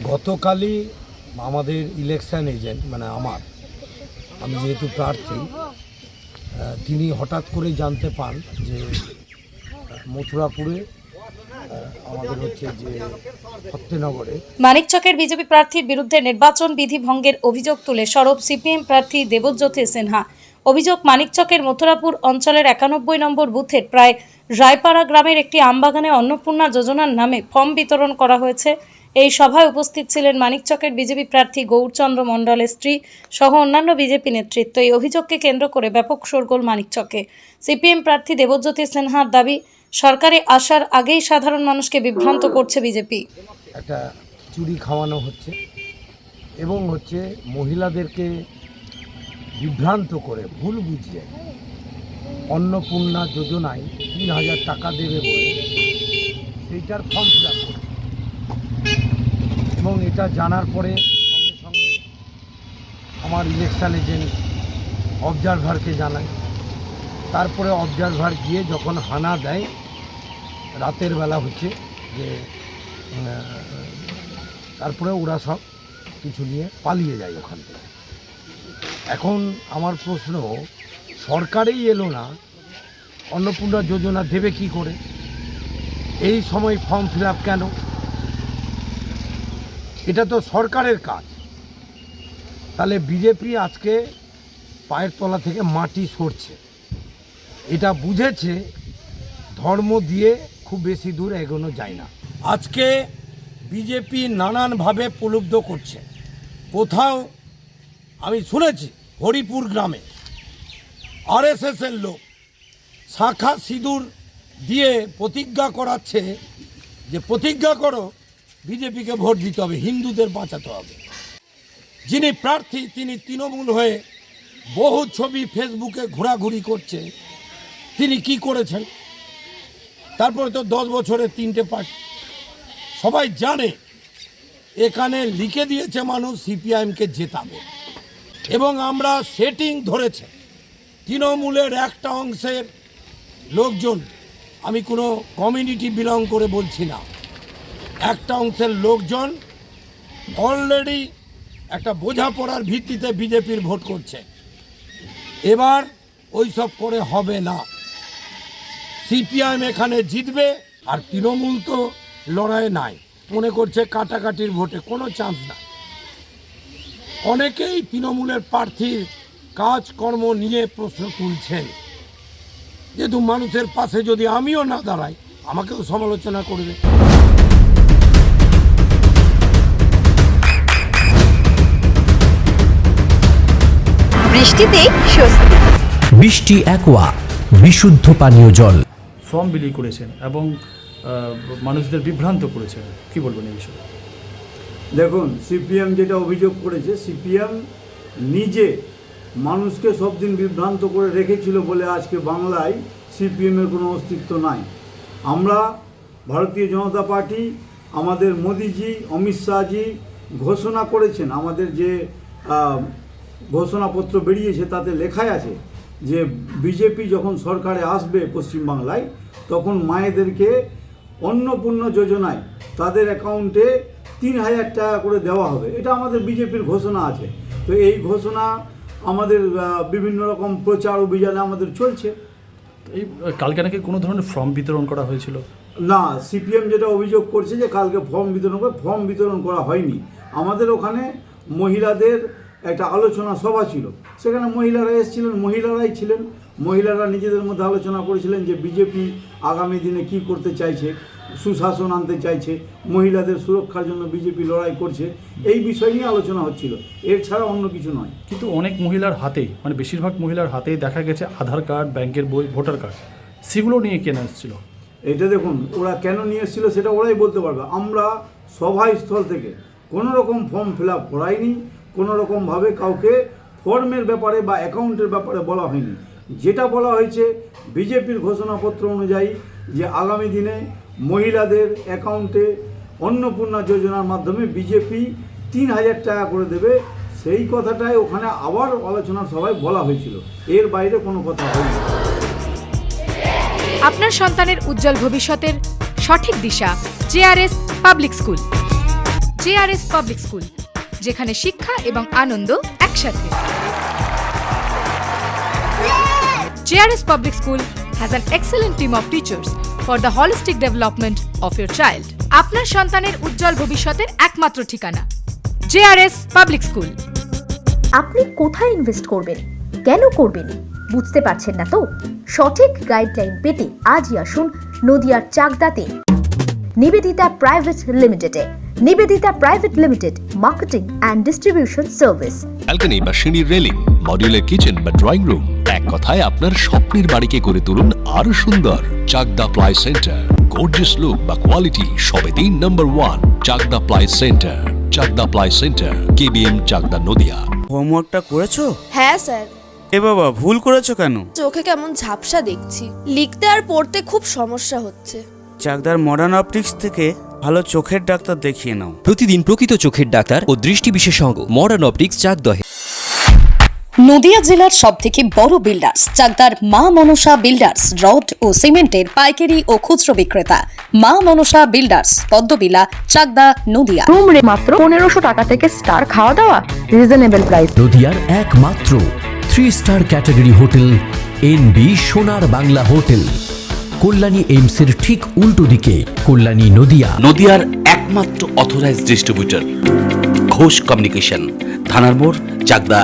গতকালই আমাদের election agent মানে আমি যেহেতু প্রার্থী, তিনি হঠাৎ করেই জানতে পান যে মথুরাপুরে আমাদের হচ্ছে যে ফতেনগরে মানিকচকের বিজেপি প্রার্থীর বিরুদ্ধে নির্বাচন বিধি ভঙ্গের অভিযোগ তুলে সরব সিপিএম প্রার্থী দেবজ্যোতি সিনহা। অভিযোগ, মানিকচকের মথুরাপুর অঞ্চলের 91 নম্বর বুথের প্রায় রায়পাড়া গ্রামের একটি আমবাগানে অন্নপূর্ণা যোজনার নামে ফর্ম বিতরণ করা হয়েছে। এই সভায় উপস্থিত ছিলেন মানিকচকের বিজেপি প্রার্থী গৌরচন্দ্র মণ্ডলের স্ত্রী সহ অন্যান্য বিজেপি নেতৃত্ব। এই অভিযোগকে কেন্দ্র করে ব্যাপক শোরগোল মানিকচকে। সিপিএম প্রার্থী দেবজ্যোতি সিনহার দাবি, সরকারে আসার আগেই সাধারণ মানুষকে বিভ্রান্ত করছে বিজেপি। একটা চুরি খাওয়ানো হচ্ছে এবং হচ্ছে মহিলাদেরকে বিভ্রান্ত করে ভুল বুঝিয়ে অন্নপূর্ণা যোজনায় 3000 টাকা দেবে বলে সেইটার ফর্ম ফিল আপ করছে এবং এটা জানার পরে সঙ্গে সঙ্গে আমার ইলেকশন এজেন্ট অবজারভারকে জানায়। তারপরে অবজারভার গিয়ে যখন হানা দেয় রাতের বেলা হচ্ছে যে তারপরে ওরা সব কিছু নিয়ে পালিয়ে যায় ওখান থেকে। এখন আমার প্রশ্ন, সরকারেই এলো না, অন্নপূর্ণা যোজনা দেবে কি করে? এই সময় ফর্ম ফিল আপ কেন? এটা তো সরকারের কাজ। তাহলে বিজেপি আজকে পায়ের তলা থেকে মাটি সরছে, এটা বুঝেছে ধর্ম দিয়ে খুব বেশি দূর এগোনো যায় না। আজকে বিজেপি নানানভাবে প্রলুব্ধ করছে। কোথাও আমি শুনেছি হরিপুর গ্রামে আরএসএসের লোক শাখা সিঁদুর দিয়ে প্রতিজ্ঞা করাচ্ছে যে প্রতিজ্ঞা করো বিজেপিকে ভোট দিতে হবে, হিন্দুদের বাঁচাতে হবে। যিনি প্রার্থী তিনি তৃণমূল হয়ে বহু ছবি ফেসবুকে ঘোরাঘুরি করছে। তিনি কি করেছেন? তারপরে তো 10 বছরের 3টে পার্টি, সবাই জানে এখানে লিখে দিয়েছে মানুষ সিপিআইএমকে জেতাবে এবং আমরা সেটিং ধরেছে তৃণমূলের একটা অংশের লোকজন, আমি কোনো কমিউনিটি বিলং করে বলছি না, একটা অংশের লোকজন অলরেডি একটা বোঝাপড়ার ভিত্তিতে বিজেপির ভোট করছে। এবার ওই সব করে হবে না, সিপিআইএম এখানে জিতবে। আর তৃণমূল তো লড়াই নাই, মনে করছে কাটাকাটির ভোটে কোনো চান্স নাই। অনেকেই তৃণমূলের প্রার্থীর কাজকর্ম নিয়ে প্রশ্ন তুলছেন, যেহেতু মানুষের পাশে যদি আমিও না দাঁড়াই আমাকেও সমালোচনা করবে। বৃষ্টিতে স্বস্তি। বৃষ্টি অ্যাকোয়া বিশুদ্ধ পানীয় জল। ফর্ম বিলি করেছেন এবং মানুষদের বিভ্রান্ত করেছেন, কি বলবেন এই বিষয়ে? দেখুন, সিপিএম যেটা অভিযোগ করেছে, সিপিএম নিজে মানুষকে সব দিন বিভ্রান্ত করে রেখেছিল বলে আজকে বাংলায় সিপিএমের কোনো অস্তিত্ব নাই। আমরা ভারতীয় জনতা পার্টি, আমাদের মোদিজি, অমিত শাহজি ঘোষণা করেছেন, আমাদের যে ঘোষণাপত্র বেরিয়েছে তাতে লেখাই আছে যে বিজেপি যখন সরকারে আসবে পশ্চিমবাংলায় তখন মায়েদেরকে অন্নপূর্ণা যোজনায় তাদের অ্যাকাউন্টে 3000 টাকা করে দেওয়া হবে। এটা আমাদের বিজেপির ঘোষণা আছে। তো এই ঘোষণা আমাদের বিভিন্ন রকম প্রচার অভিযানে আমাদের চলছে। এই কালকে নাকি কোনো ধরনের ফর্ম বিতরণ করা হয়েছিল? না, সিপিএম যেটা অভিযোগ করছে যে কালকে ফর্ম বিতরণ করা হয়নি। আমাদের ওখানে মহিলাদের একটা আলোচনা সভা ছিল, সেখানে মহিলারা এসেছিলেন, মহিলারাই ছিলেন। মহিলারা নিজেদের মধ্যে আলোচনা করেছিলেন যে বিজেপি আগামী দিনে কি করতে চাইছে, সুশাসন আনতে চাইছে, মহিলাদের সুরক্ষার জন্য বিজেপি লড়াই করছে, এই বিষয় নিয়ে আলোচনা হচ্ছিল, এর ছাড়া অন্য কিছু নয়। কিন্তু অনেক মহিলার হাতেই, মানে বেশিরভাগ মহিলার হাতেই দেখা গেছে আধার কার্ড, ব্যাংকের বই, ভোটার কার্ড, সেগুলো নিয়ে কেনা এসেছিল। এটা দেখুন, ওরা কেন নিয়ে এসেছিল সেটা ওরাই বলতে পারবে। আমরা সভাস্থল থেকে কোনো রকম ফর্ম ফিল আপ করাইনি, কোনো রকমভাবে কাউকে ফর্মের ব্যাপারে বা অ্যাকাউন্টের ব্যাপারে বলা হয়নি। যেটা বলা হয়েছে বিজেপির ঘোষণাপত্র অনুযায়ী যে আগামী দিনে মহিলাদের অ্যাকাউন্টে অন্নপূর্ণা যোজনার মাধ্যমে বিজেপি 3000 টাকা করে দেবে, সেই কথাটাই ওখানে আবার আলোচনার সভায় বলা হয়েছিল, এর বাইরে কোনো কথা হয়নি। আপনার সন্তানের উজ্জ্বল ভবিষ্যতের সঠিক দিশা JRS public school. JRS public school, যেখানে শিক্ষা এবং আনন্দ একসাথে। JRS public school has an excellent team of teachers for the holistic development of your child. আপনার সন্তানের উজ্জ্বল ভবিষ্যতের একমাত্র ঠিকানা জেআরএস পাবলিক স্কুল। আপনি কোথায় ইনভেস্ট করবেন, কেন করবেন, বুঝতে পারছেন না তো? সঠিক গাইডলাইন পেতে আজই আসুন নদিয়ার চাকদাতে নিবেদিতা প্রাইভেট লিমিটেডে। Nivedita private limited, marketing and distribution service. Balcony বা সিঁড়ির রেলিং, মডিউলার কিচেন বা ড্রয়িং রুম, এক কথায় আপনার স্বপ্নের বাড়িকে করে তুলুন আরো সুন্দর। Chakdaha ply centre, gorgeous look বা কোয়ালিটি সবেতেই number 1। Chakdaha ply centre, Chakdaha ply centre, KBM, Chakdaha, Nadia. হোমওয়ার্কটা করেছো? হ্যাঁ স্যার। এ বাবা, ভুল করেছো কেন? চোখে কেমন ঝাপসা দেখছি, লিখতে আর পড়তে খুব সমস্যা হচ্ছে। চাকদার মডার্ন অপটিক্স থেকে ভালো চোখের ডাক্তার দেখিয়ে নাও। প্রতিদিন প্রকৃত চোখের ডাক্তার ও দৃষ্টি বিশেষজ্ঞ মডার্ন অপটিক্স চাকদহে। নদিয়া জেলার সবথেকে বড় বিল্ডার্স চাকদার মা মনসা বিল্ডার্স, রড ও সিমেন্টের পাইকারি ও খুচরো বিক্রেতা। মা মনসা বিল্ডার্স, পদ্মবিলা, চাকদা, নদিয়া। রুম রে মাত্র 1500 টাকা থেকে স্টার, খাওয়া দাওয়া রিজনেবল প্রাইস। নদিয়ার একমাত্র 3 স্টার ক্যাটাগরি হোটেল এনবি সোনার বাংলা হোটেল, কল্যাণী এইমসের ঠিক উল্টো দিকে, কল্যাণী, নদিয়া। নদিয়ার একমাত্র অথরাইজড ডিস্ট্রিবিউটর ঘোষ কমিউনিকেশন, থানার মোড়, চাকদা।